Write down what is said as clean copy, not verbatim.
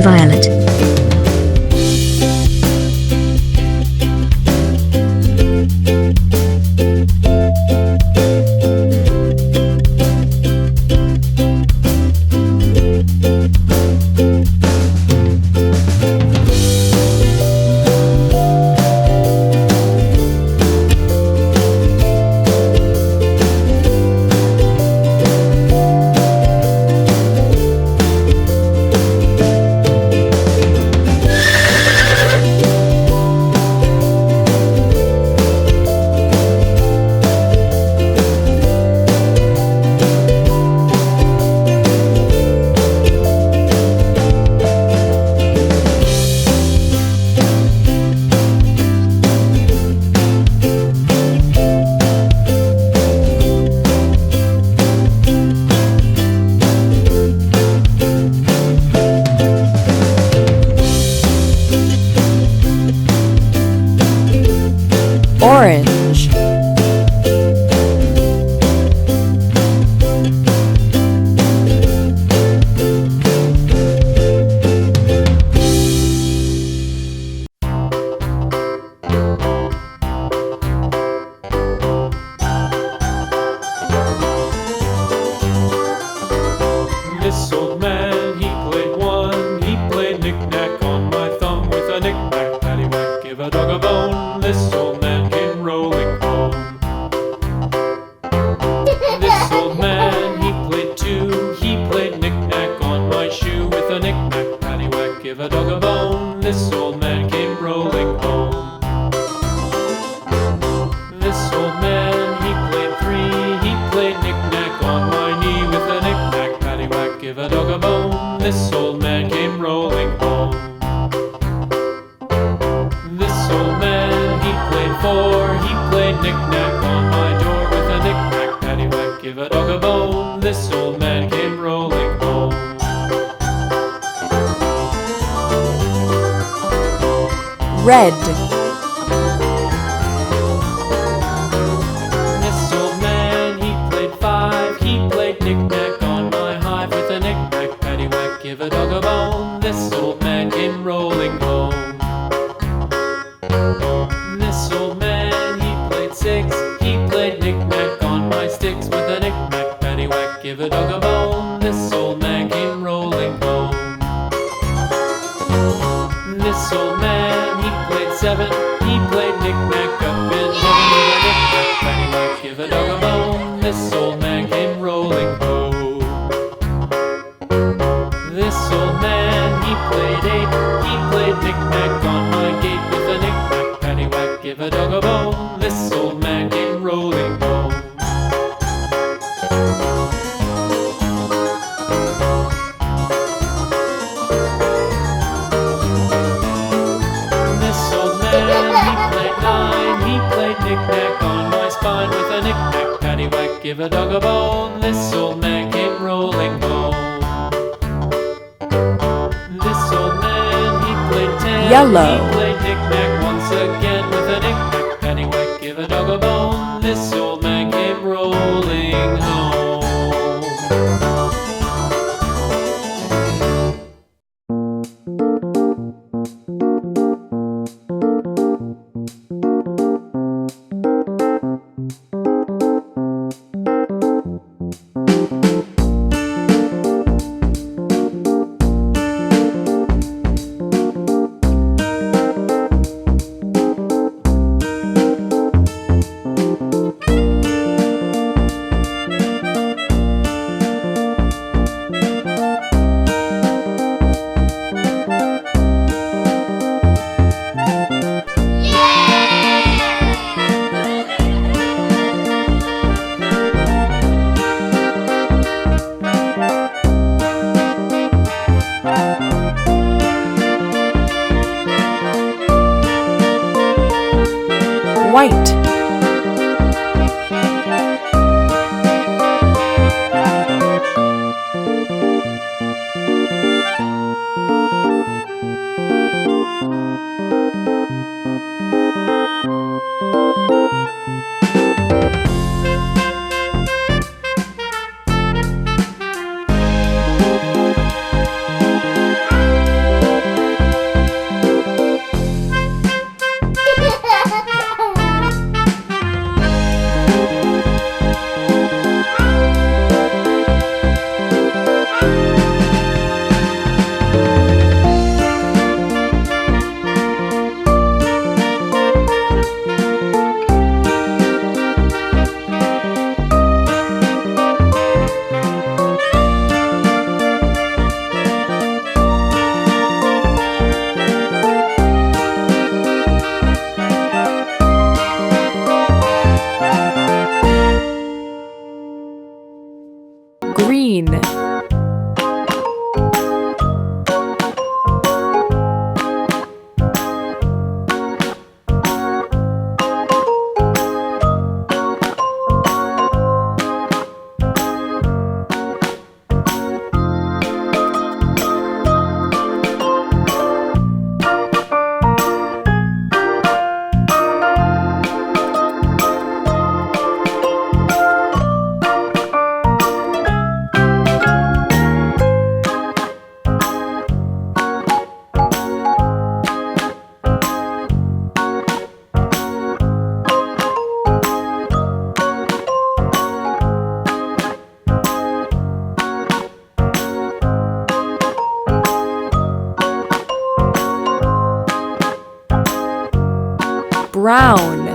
Violet. Orange. This old man, he played one. He played knick-knack on my thumb with a knick-knack, paddywhack, give a dog a bone. This old man came rolling home. This old man, he played two. He played knick-knack on my shoe with a knick-knack, paddywhack, give a dog a bone. This old man came rolling home. This old man, he played three. He played knick-knack on my knee with a knick-knack, paddywhack, give a dog a bone. This old man came rolling home. This old man, he played four. He played knick-knack on my door with a knick-knack, paddywhack, give a dog a bone. This old man came rolling home. Red. This old man, he played five. He played knick-knack on my hive with a knick-knack, paddywhack, give a dog a bone. This old man came rolling home. This old man, he played six. He played knick-knack on my sticks with a knick-knack, paddywhack, give a dog a bone. This old man came rolling home. This old man, he played seven. He played knick-knack up in heaven with a knick-knack, paddywhack, give a dog a bone. This old man came rolling home. This old man, he played eight. He played knick-knack on my gate with a knick-knack, paddywhack, give a dog a bone. This old man came rolling home. This old man, he played nine. He played knick-knack on my spine with a knick-knack, paddywhack, give a dog a bone. This old man came rolling home. This old man, he played ten. Yellow. He played knick-knack once again with a knick-knack, paddywhack, give a dog a bone. This old man came rolling home. White. brown